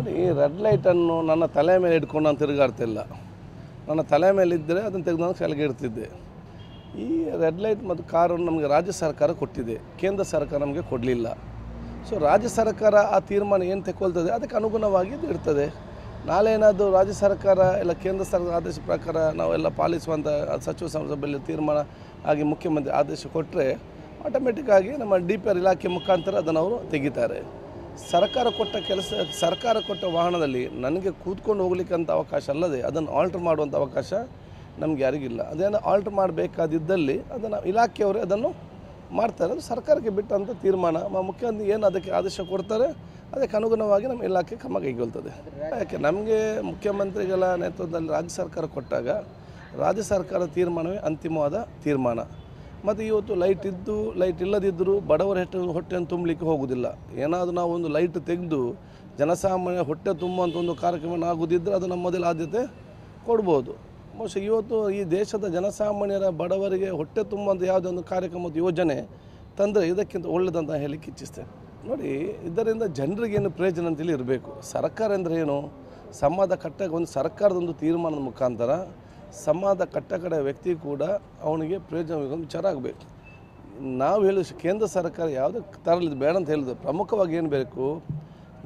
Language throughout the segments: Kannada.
ನೋಡಿ, ರೆಡ್ ಲೈಟನ್ನು ನನ್ನ ತಲೆ ಮೇಲೆ ಇಟ್ಕೊಂಡು ನಾನು ತಿರುಗಾಡ್ತಿಲ್ಲ. ನನ್ನ ತಲೆ ಮೇಲೆ ಇದ್ದರೆ ಅದನ್ನು ತೆಗೆದು ನಾನು ಕೆಳಗೆ ಇಡ್ತಿದ್ದೆ. ಈ ರೆಡ್ ಲೈಟ್ ಮತ್ತು ಕಾರನ್ನು ನಮಗೆ ರಾಜ್ಯ ಸರ್ಕಾರ ಕೊಟ್ಟಿದೆ, ಕೇಂದ್ರ ಸರ್ಕಾರ ನಮಗೆ ಕೊಡಲಿಲ್ಲ. ಸೊ ರಾಜ್ಯ ಸರ್ಕಾರ ಆ ತೀರ್ಮಾನ ಏನು ತೆಗೊಳ್ತದೆ ಅದಕ್ಕೆ ಅನುಗುಣವಾಗಿ ಇದು ಇರ್ತದೆ. ನಾಳೆ ಏನಾದರೂ ರಾಜ್ಯ ಸರ್ಕಾರ ಇಲ್ಲ ಕೇಂದ್ರ ಸರ್ಕಾರ ಆದೇಶ ಪ್ರಕಾರ ನಾವೆಲ್ಲ ಪಾಲಿಸುವಂಥ ಸಚಿವ ಸಂಸಭೆಯಲ್ಲಿ ತೀರ್ಮಾನ ಆಗಿ ಮುಖ್ಯಮಂತ್ರಿ ಆದೇಶ ಕೊಟ್ಟರೆ ಆಟೋಮೆಟಿಕ್ಕಾಗಿ ನಮ್ಮ DPR ಇಲಾಖೆ ಮುಖಾಂತರ ಅದನ್ನು ಅವರು ತೆಗಿತಾರೆ. ಸರ್ಕಾರ ಕೊಟ್ಟ ಕೆಲಸ, ಸರ್ಕಾರ ಕೊಟ್ಟ ವಾಹನದಲ್ಲಿ ನನಗೆ ಕೂತ್ಕೊಂಡು ಹೋಗ್ಲಿಕ್ಕಂಥ ಅವಕಾಶ ಅಲ್ಲದೆ ಅದನ್ನು ಆಲ್ಟ್ರ್ ಮಾಡುವಂಥ ಅವಕಾಶ ನಮಗೆ ಯಾರಿಗಿಲ್ಲ. ಅದೇನು ಆಲ್ಟ್ರ್ ಮಾಡಬೇಕಾದಿದ್ದಲ್ಲಿ ಅದನ್ನು ಇಲಾಖೆಯವರೇ ಅದನ್ನು ಮಾಡ್ತಾರೆ. ಅದು ಸರ್ಕಾರಕ್ಕೆ ಬಿಟ್ಟಂಥ ತೀರ್ಮಾನ. ಮುಖ್ಯಮಂತ್ರಿ ಏನು ಅದಕ್ಕೆ ಆದೇಶ ಕೊಡ್ತಾರೆ ಅದಕ್ಕೆ ಅನುಗುಣವಾಗಿ ನಮ್ಮ ಇಲಾಖೆ ಕ್ರಮ ಕೈಗೊಳ್ತದೆ. ಯಾಕೆ ನಮಗೆ ಮುಖ್ಯಮಂತ್ರಿಗಳ ನೇತೃತ್ವದಲ್ಲಿ ರಾಜ್ಯ ಸರ್ಕಾರ ಕೊಟ್ಟಾಗ ರಾಜ್ಯ ಸರ್ಕಾರ ತೀರ್ಮಾನವೇ ಅಂತಿಮವಾದ ತೀರ್ಮಾನ. ಮತ್ತು ಇವತ್ತು ಲೈಟ್ ಇದ್ದು ಲೈಟ್ ಇಲ್ಲದಿದ್ದರೂ ಬಡವರ ಹೊಟ್ಟೆಯನ್ನು ತುಂಬಲಿಕ್ಕೆ ಹೋಗೋದಿಲ್ಲ. ಏನಾದರೂ ನಾವು ಒಂದು ಲೈಟ್ ತೆಗೆದು ಜನಸಾಮಾನ್ಯ ಹೊಟ್ಟೆ ತುಂಬುವಂಥ ಒಂದು ಕಾರ್ಯಕ್ರಮ ಆಗೋದಿದ್ದರೆ ಅದು ನಮ್ಮ ಮೊದಲ ಆದ್ಯತೆ ಕೊಡ್ಬೋದು. ಬಹುಶಃ ಇವತ್ತು ಈ ದೇಶದ ಜನಸಾಮಾನ್ಯರ ಬಡವರಿಗೆ ಹೊಟ್ಟೆ ತುಂಬುವಂಥ ಯಾವುದೇ ಒಂದು ಕಾರ್ಯಕ್ರಮದ ಯೋಜನೆ ತಂದರೆ ಇದಕ್ಕಿಂತ ಒಳ್ಳೆಯದಂತ ಹೇಳಲಿಕ್ಕೆ ಇಚ್ಛಿಸ್ತೇನೆ. ನೋಡಿ, ಇದರಿಂದ ಜನರಿಗೇನು ಪ್ರಯೋಜನ ಅಂತೇಳಿ ಇರಬೇಕು. ಸರ್ಕಾರ ಅಂದರೆ ಏನು? ಸಮಾಜ ಒಂದು ಸರ್ಕಾರದೊಂದು ತೀರ್ಮಾನದ ಮುಖಾಂತರ ಸಮಾಜ ಕಟ್ಟಕಡೆ ವ್ಯಕ್ತಿ ಕೂಡ ಅವನಿಗೆ ಪ್ರಯೋಜನ ವಿಚಾರ ಆಗಬೇಕು. ನಾವು ಹೇಳಿದ ಕೇಂದ್ರ ಸರ್ಕಾರ ಯಾವುದೇ ತರಲಿದ್ದು ಬೇಡ ಅಂತ ಹೇಳಿದ್ರು. ಪ್ರಮುಖವಾಗಿ ಏನು ಬೇಕು,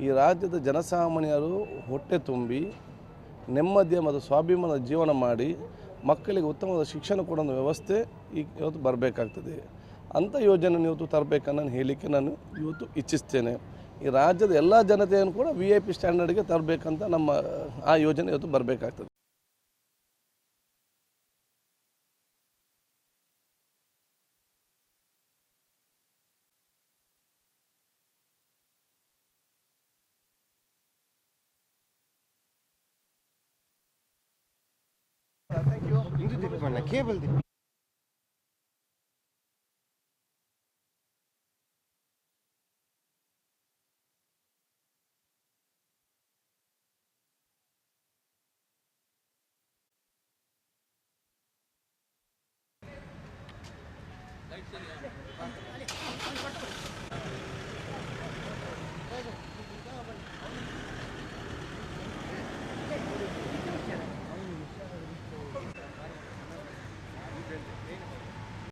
ಈ ರಾಜ್ಯದ ಜನಸಾಮಾನ್ಯರು ಹೊಟ್ಟೆ ತುಂಬಿ ನೆಮ್ಮದಿಯ ಮತ್ತು ಸ್ವಾಭಿಮಾನದ ಜೀವನ ಮಾಡಿ ಮಕ್ಕಳಿಗೆ ಉತ್ತಮವಾದ ಶಿಕ್ಷಣ ಕೊಡೋ ವ್ಯವಸ್ಥೆ ಇವತ್ತು ಬರಬೇಕಾಗ್ತದೆ. ಅಂಥ ಯೋಜನೆ ಇವತ್ತು ತರಬೇಕನ್ನು ಹೇಳಲಿಕ್ಕೆ ನಾನು ಇವತ್ತು ಇಚ್ಛಿಸ್ತೇನೆ. ಈ ರಾಜ್ಯದ ಎಲ್ಲ ಜನತೆಯನ್ನು ಕೂಡ VIP ಸ್ಟ್ಯಾಂಡರ್ಡ್ಗೆ ತರಬೇಕಂತ ನಮ್ಮ ಆ ಯೋಜನೆ ಇವತ್ತು ಬರಬೇಕಾಗ್ತದೆ. ಕೇಬಲ್